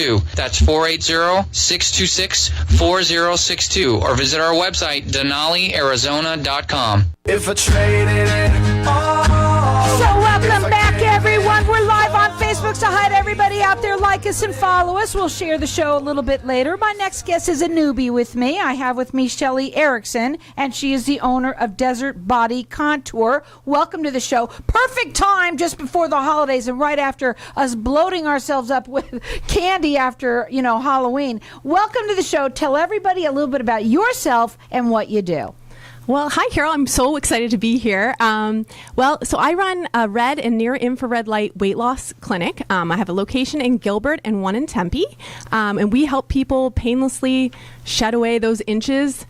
That's 480-626-4062. Or visit our website, denaliarizona.com. If I traded it all. So welcome back, everyone. We're live on Facebook, so hi to everybody out there. Like us and follow us. We'll share the show a little bit later. My next guest is a newbie with me. I have with me Shelley Erickson, and she is the owner of Desert Body Contour. Welcome to the show. Perfect time just before the holidays and right after us bloating ourselves up with candy after, Halloween. Welcome to the show. Tell everybody a little bit about yourself and what you do. Well, hi, Carol. I'm so excited to be here. So I run a red and near infrared light weight loss clinic. I have a location in Gilbert and one in Tempe. And we help people painlessly shed away those inches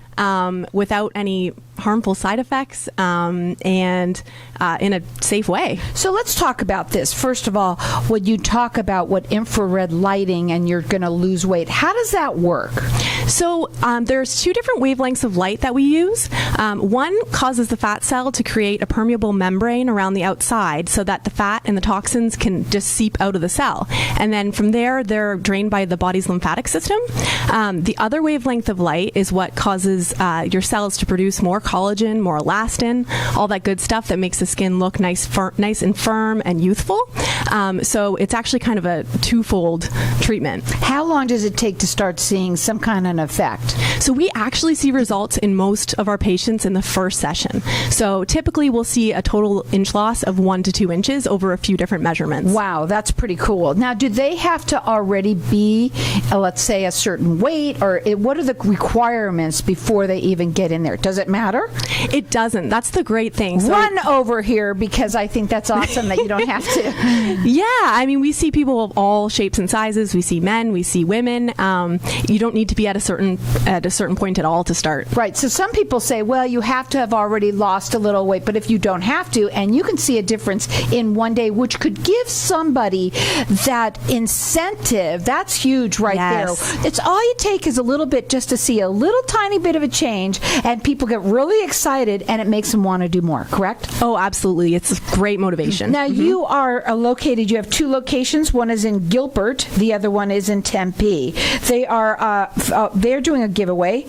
without any harmful side effects and in a safe way. So let's talk about this. First of all, when you talk about what infrared lighting and you're going to lose weight, how does that work? So there's two different wavelengths of light that we use. One causes the fat cell to create a permeable membrane around the outside so that the fat and the toxins can just seep out of the cell. And then from there, they're drained by the body's lymphatic system. The other wavelength of light is what causes your cells to produce more collagen, more elastin, all that good stuff that makes the skin look nice and firm and youthful. So it's actually kind of a twofold treatment. How long does it take to start seeing some kind of effect? So we actually see results in most of our patients in the first session. So typically we'll see a total inch loss of 1 to 2 inches over a few different measurements. Wow, that's pretty cool. Now, do they have to already be, let's say, a certain weight, or what are the requirements before they even get in there? Does it matter? It doesn't. That's the great thing. So run over here, because I think that's awesome that you don't have to. Yeah, I mean, we see people of all shapes and sizes. We see men, we see women. You don't need to be at a certain point at all to start. Right. So some people say, well, you have to have already lost a little weight, but if you don't have to, and you can see a difference in one day, which could give somebody that incentive, that's huge right there. It's all you take is a little bit just to see a little tiny bit of a change, and people get really excited, and it makes them want to do more, correct? Oh, absolutely. It's a great motivation. Now, you are located, you have two locations. One is in Gilbert. The other one is in Tempe. They're doing a giveaway.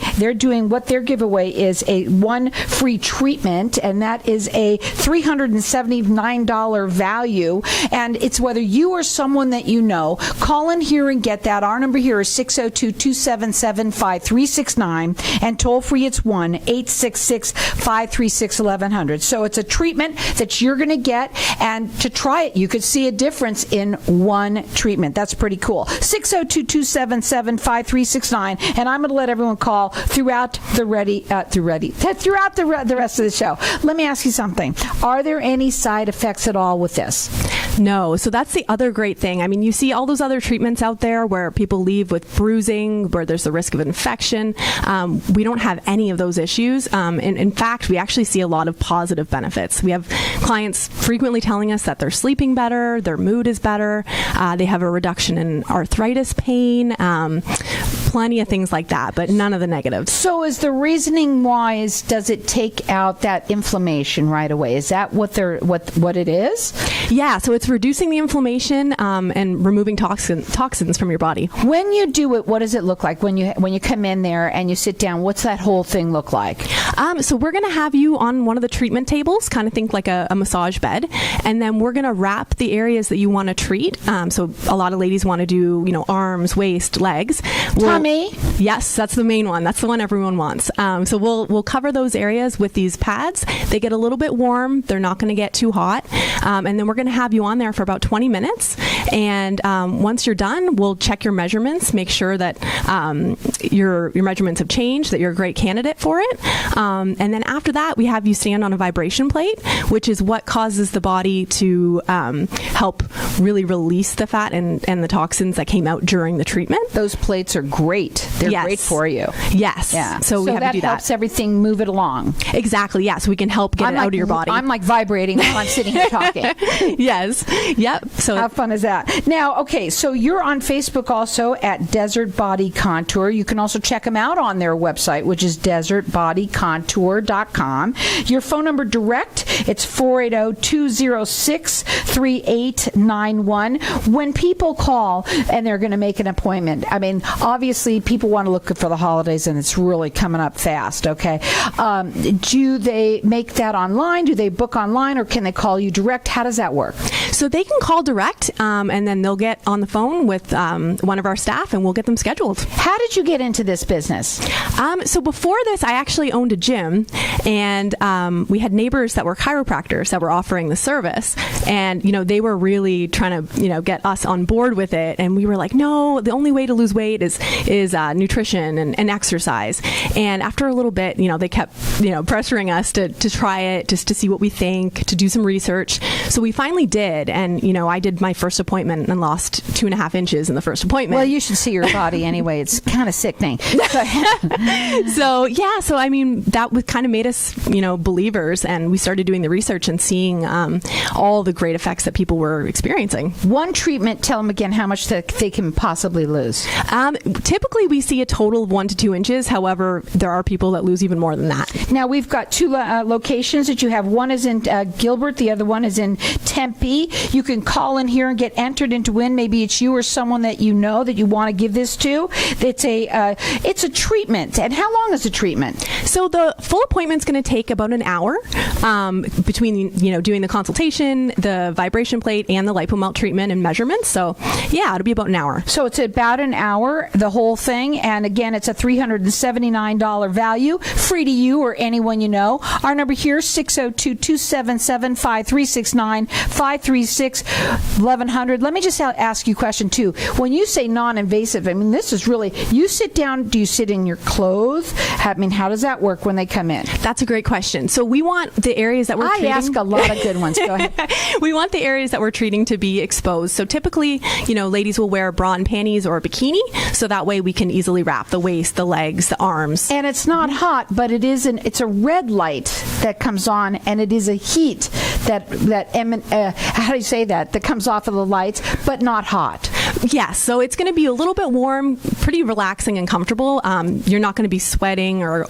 What their giveaway is one free treatment, and that is a $379 value. And it's whether you or someone that you know, call in here and get that. Our number here is 602-277-5369, and toll free it's 1-866-536-1100. So it's a treatment that you're going to get, and to try it, you could see a difference in one treatment. That's pretty cool. 602-277-5369, and I'm going to let everyone call throughout the rest of the show. Let me ask you something. Are there any side effects at all with this? No. So that's the other great thing. I mean, you see all those other treatments out there where people leave with bruising, where there's the risk of infection. We don't have any of those issues. In fact, we actually see a lot of positive benefits. We have clients frequently telling us that they're sleeping better, their mood is better, they have a reduction in arthritis pain, plenty of things like that, but none of the negatives. So is the reasoning wise, does it take out that inflammation right away? Is that what it is? Yeah, so it's reducing the inflammation and removing toxins from your body. When you do it, what does it look like? When you come in there and you sit down, what's that whole thing look like? So we're going to have you on one of the treatment tables, kind of think like a massage bed, and then we're going to wrap the areas that you want to treat. So a lot of ladies want to do, arms, waist, legs. Tummy? Yes, that's the main one. That's the one everyone wants. So we'll cover those areas with these pads. They get a little bit warm. They're not going to get too hot. And then we're going to have you on there for about 20 minutes. And once you're done, we'll check your measurements, make sure that your measurements have changed, that you're a great candidate for it. And then after that, we have you stand on a vibration plate, which is what causes the body to help really release the fat and the toxins that came out during the treatment. Those plates are great. They're great for you. Yes. Yeah. So we have to do that. That helps everything move it along. Exactly. Yeah. So we can help get it out of your body. I'm like vibrating while I'm sitting here talking. Yes. Yep. So how fun is that? that. Now, okay, so you're on Facebook also at Desert Body Contour. You can also check them out on their website, which is desertbodycontour.com. Your phone number direct, it's 480-206-3891. When people call and they're going to make an appointment, I mean, obviously people want to look good for the holidays and it's really coming up fast, okay? Do they make that online? Do they book online, or can they call you direct? How does that work? So they can call direct, and then they'll get on the phone with one of our staff, and we'll get them scheduled. How did you get into this business? So before this, I actually owned a gym, and we had neighbors that were chiropractors that were offering the service, and they were really trying to get us on board with it, and we were like, no, the only way to lose weight is nutrition and exercise. And after a little bit, they kept pressuring us to try it, just to see what we think, to do some research. So we finally did, and I did my first appointment and lost 2.5 inches in the first appointment. Well, you should see your body anyway. It's kind of sickening. So I mean, that kind of made us believers, and we started doing the research and seeing all the great effects that people were experiencing. One treatment, tell them again how much that they can possibly lose. Typically we see a total of 1 to 2 inches. However, there are people that lose even more than that. Now, we've got two locations that you have. One is in Gilbert, the other one is in Tempe. You can call in here and get entered into win. Maybe it's you or someone that you know that you want to give this to. It's a treatment. And how long is the treatment? So the full appointment's going to take about an hour between doing the consultation, the vibration plate, and the lipomelt treatment and measurements. So yeah, it'll be about an hour. So it's about an hour, the whole thing. And again, it's a $379 value, free to you or anyone you know. Our number here is 602-277-5369, 536-1100. Let me just ask you a question too. When you say non-invasive, I mean, this is really, you sit down, do you sit in your clothes? I mean, how does that work when they come in? That's a great question. So we want the areas that we're treating. I ask a lot of good ones. Go ahead. We want the areas that we're treating to be exposed. So typically, ladies will wear a bra and panties or a bikini, so that way we can easily wrap the waist, the legs, the arms. And it's not hot, but it's a red light that comes on, and it is a heat that how do you say that comes off of the lights, but not hot. Yes, so it's going to be a little bit warm, pretty relaxing and comfortable. You're not going to be sweating or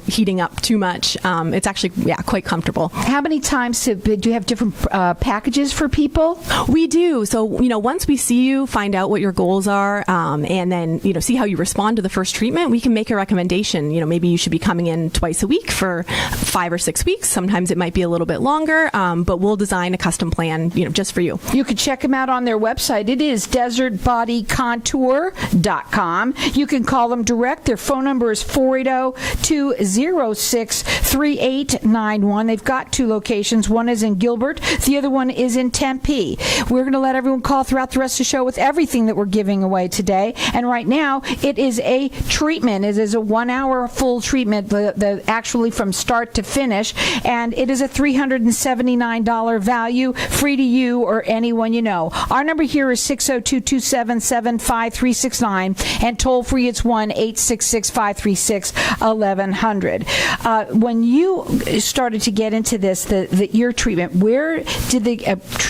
heating up too much. It's actually quite comfortable. How many times do you have different packages for people? We do. So once we see you, find out what your goals are, and then see how you respond to the first treatment, we can make a recommendation. Maybe you should be coming in twice a week for 5 or 6 weeks. Sometimes it might be a little bit longer, but we'll design a custom plan just for you. You can check them out on their website. It is desertbodycontour.com. You can call them direct. Their phone number is 480-206-3891. They've got 2 locations. One is in Gilbert. The other one is in Tempe. We're going to let everyone call throughout the rest of the show with everything that we're giving away today. And right now, it is a treatment. It is a 1-hour full treatment, actually from start to finish. And it is a $379 value, free to you or anyone you know. Our number here is 602-277-5369, and toll free it's 1-866-536-1100. When you started to get into this, your treatment, where did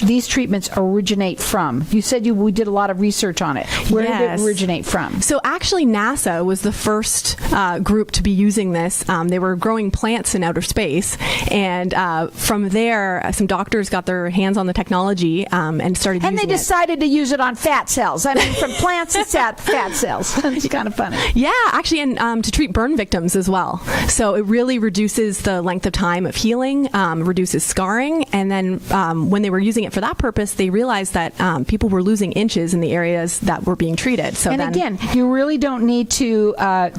these treatments originate from? You said we did a lot of research on it. Where did it originate from? So actually, NASA was the first group to be using this. They were growing plants in outer space, and from there, some doctors got their hands on the technology and started using it. And they decided to use it on fat cells. I mean, from plants to fat cells. It's kind of funny. Yeah, actually, and to treat burn victims as well. So it really reduces the length of time of healing, reduces scarring, and then when they were using it for that purpose, they realized that people were losing inches in the areas that were being treated. So again, you really don't need to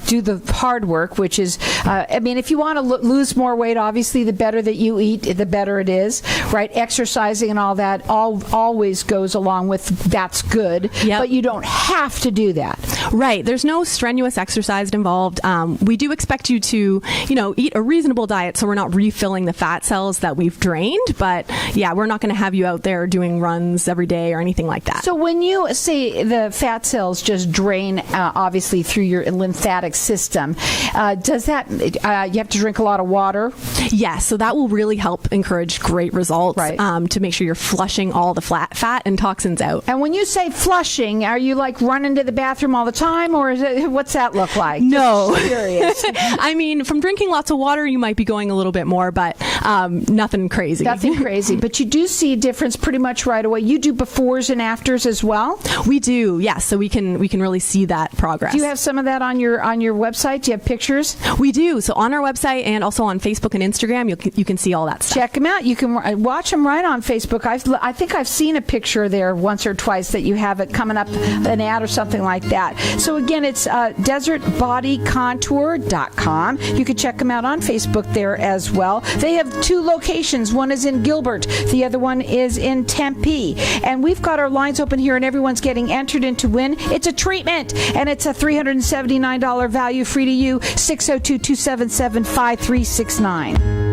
do the hard work, which is, if you want to lose more weight, obviously the better that you eat, the better it is, right? Exercising and all that always goes along with that's good, but you don't have to do that. Right. There's no strenuous exercise involved. We do expect you to, eat a reasonable diet so we're not refilling the fat cells that we've drained. But yeah, we're not going to have you out there doing runs every day or anything like that. So when you say the fat cells just drain, obviously through your lymphatic system, does that you have to drink a lot of water? Yes. So that will really help encourage great results. Right. To make sure you're flushing all the fat and toxins out. And when you say flushing, are you like running to the bathroom all the time, or what's that look like? No. Just curious. I mean, from drinking lots of water, you might be going a little bit more, but nothing crazy. Nothing crazy. But you do see a difference pretty much right away. You do befores and afters as well? We do, yes. So we can really see that progress. Do you have some of that on your website? Do you have pictures? We do. So on our website and also on Facebook and Instagram, you can see all that stuff. Check them out. You can watch them right on Facebook. I think I've seen a picture there once or twice that you have it coming up, an ad or something like that. So again, it's desertbodycontour.com. You can check them out on Facebook there as well. They have 2 locations. One is in Gilbert. The other one is in Tempe. And we've got our lines open here, and everyone's getting entered in to win. It's a treatment, and it's a $379 value, free to you. 602-277-5369.